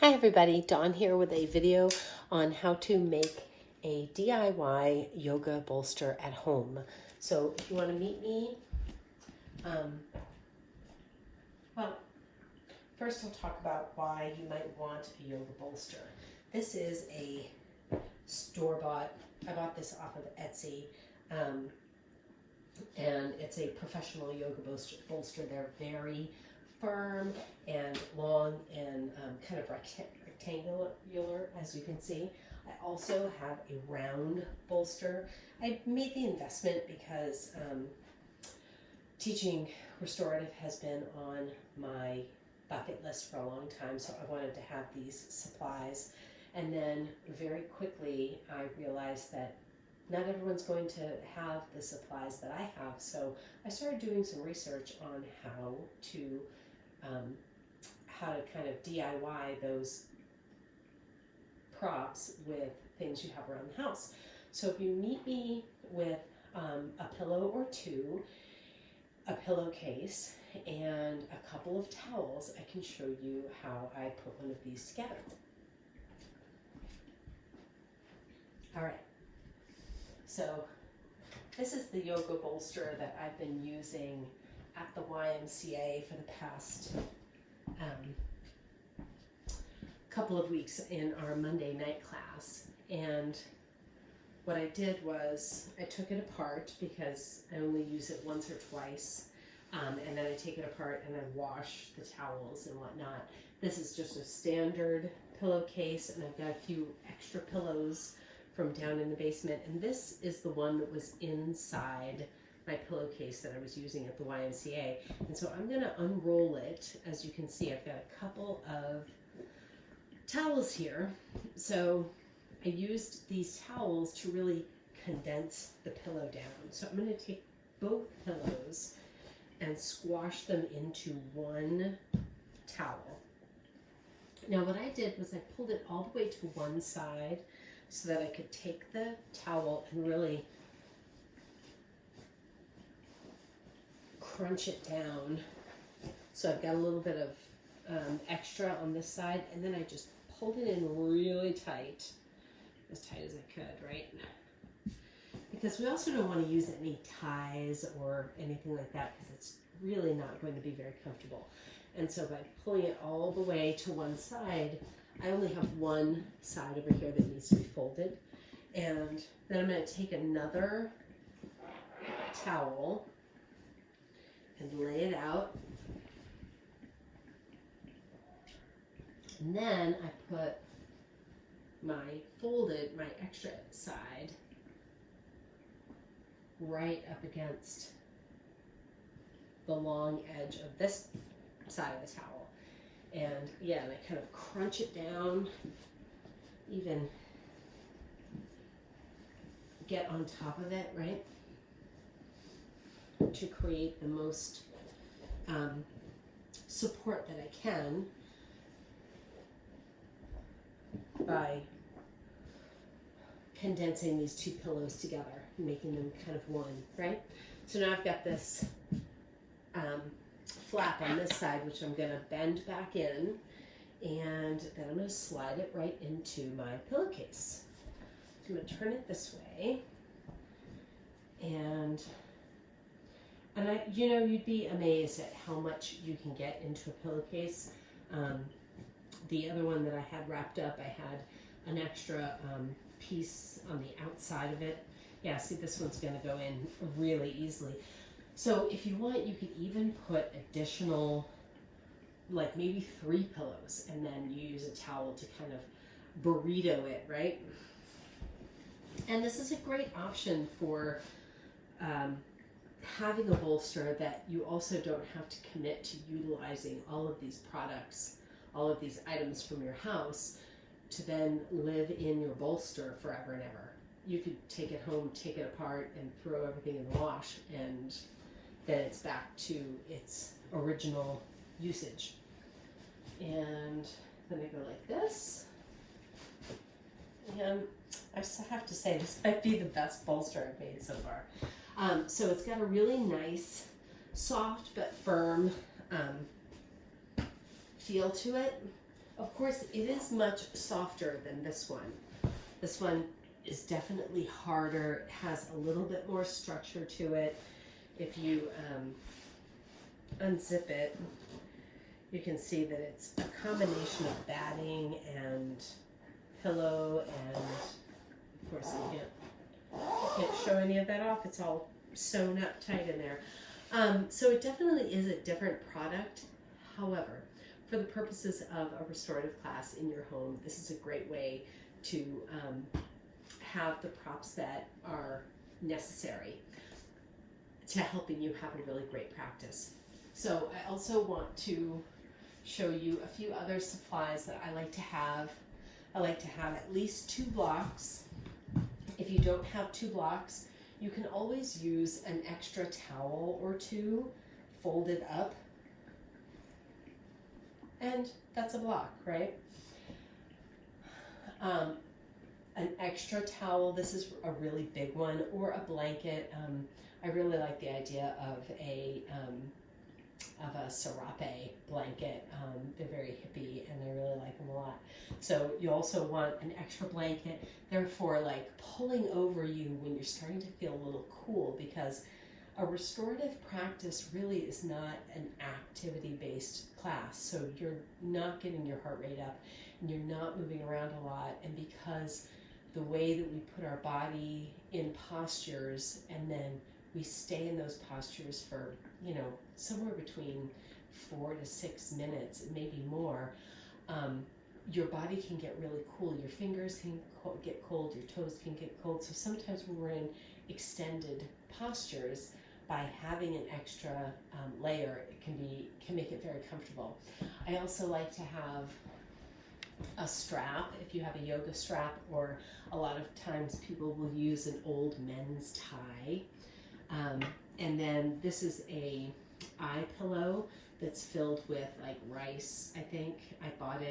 Hi everybody, Dawn here with a video on how to make a DIY yoga bolster at home. So if you want to meet me, well, first I'll talk about why you might want a yoga bolster. This is a store-bought, I bought this off of Etsy, and it's a professional yoga bolster. They're very firm and long and kind of rectangular, as you can see. I also have a round bolster. I made the investment because teaching restorative has been on my bucket list for a long time, so I wanted to have these supplies. And then very quickly I realized that not everyone's going to have the supplies that I have, so I started doing some research on how to kind of DIY those props with things you have around the house. So if you meet me with a pillow or two, a pillowcase, and a couple of towels, I can show you how I put one of these together. All right, so this is the yoga bolster that I've been using at the YMCA for the past couple of weeks in our Monday night class. And what I did was I took it apart because I only use it once or twice, and then I take it apart and I wash the towels and whatnot. This is just a standard pillowcase, and I've got a few extra pillows from down in the basement, and this is the one that was inside my pillowcase that I was using at the YMCA. And so I'm going to unroll it. As you can see, I've got a couple of towels here. So I used these towels to really condense the pillow down. So I'm going to take both pillows and squash them into one towel. Now what I did was I pulled it all the way to one side so that I could take the towel and really crunch it down. So I've got a little bit of extra on this side, and then I just pulled it in really tight as I could, right? Because we also don't want to use any ties or anything like that, because it's really not going to be very comfortable. And so by pulling it all the way to one side, I only have one side over here that needs to be folded. And then I'm going to take another towel and lay it out. And then I put my extra side right up against the long edge of this side of the towel. And yeah, and I kind of crunch it down, even get on top of it, right? To create the most support that I can by condensing these two pillows together, making them kind of one, right? So now I've got this flap on this side, which I'm going to bend back in, and then I'm going to slide it right into my pillowcase. So I'm going to turn it this way, and you'd be amazed at how much you can get into a pillowcase. The other one that I had wrapped up, I had an extra piece on the outside of it. Yeah, see, this one's going to go in really easily. So if you want, you could even put additional, like maybe 3 pillows, and then you use a towel to kind of burrito it, right? And this is a great option for having a bolster that you also don't have to commit to utilizing all of these products, all of these items from your house, to then live in your bolster forever and ever. You could take it home, take it apart, and throw everything in the wash, and then it's back to its original usage. And then I go like this. And I just have to say, this might be the best bolster I've made so far. So it's got a really nice, soft but firm feel to it. Of course, it is much softer than this one. This one is definitely harder, has a little bit more structure to it. If you unzip it, you can see that it's a combination of batting and pillow, and of course I can't show any of that off. It's all sewn up tight in there. So it definitely is a different product. However, for the purposes of a restorative class in your home, this is a great way to have the props that are necessary to helping you have a really great practice. So I also want to show you a few other supplies that I like to have. I like to have at least 2 blocks. If you don't have 2 blocks, you can always use an extra towel or 2 folded up. And that's a block, right? An extra towel, this is a really big one, or a blanket. I really like the idea of a serape blanket. They're very hippie and I really like them a lot. So you also want an extra blanket, therefore like pulling over you when you're starting to feel a little cool, because a restorative practice really is not an activity-based class. So you're not getting your heart rate up and you're not moving around a lot. And because the way that we put our body in postures and then we stay in those postures for, somewhere between 4 to 6 minutes, maybe more, your body can get really cool. Your fingers can get cold, your toes can get cold. So sometimes when we're in extended postures, by having an extra layer, it can make it very comfortable. I also like to have a strap, if you have a yoga strap, or a lot of times people will use an old men's tie. And then this is a eye pillow that's filled with like rice, I think. I bought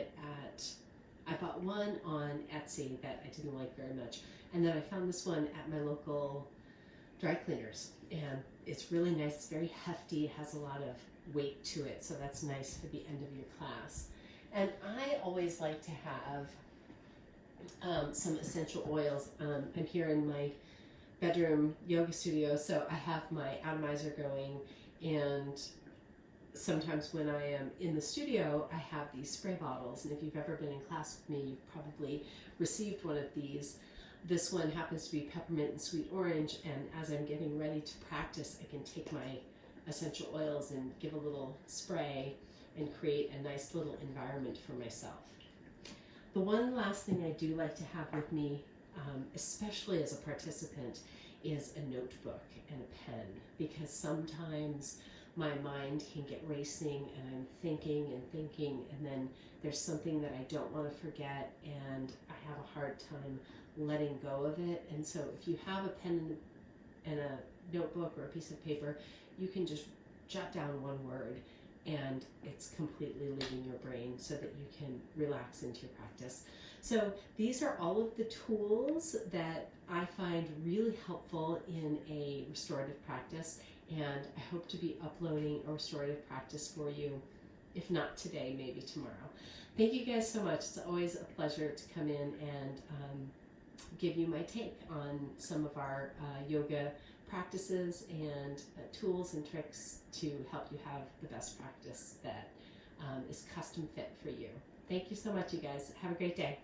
one on Etsy that I didn't like very much. And then I found this one at my local dry cleaners. And it's really nice. It's very hefty. It has a lot of weight to it. So that's nice for the end of your class. And I always like to have some essential oils. I'm here in my bedroom yoga studio, so I have my atomizer going, and sometimes when I am in the studio, I have these spray bottles. And if you've ever been in class with me, you've probably received one of these. This one happens to be peppermint and sweet orange, and as I'm getting ready to practice, I can take my essential oils and give a little spray and create a nice little environment for myself. The one last thing I do like to have with me, especially as a participant, is a notebook and a pen, because sometimes my mind can get racing and I'm thinking, and then there's something that I don't want to forget, and I have a hard time letting go of it. And so if you have a pen and a notebook or a piece of paper, you can just jot down one word and it's completely leaving your brain so that you can relax into your practice. So these are all of the tools that I find really helpful in a restorative practice, and I hope to be uploading a restorative practice for you, if not today, maybe tomorrow. Thank you guys so much. It's always a pleasure to come in and give you my take on some of our yoga practices and tools and tricks to help you have the best practice that is custom fit for you. Thank you so much, you guys. Have a great day.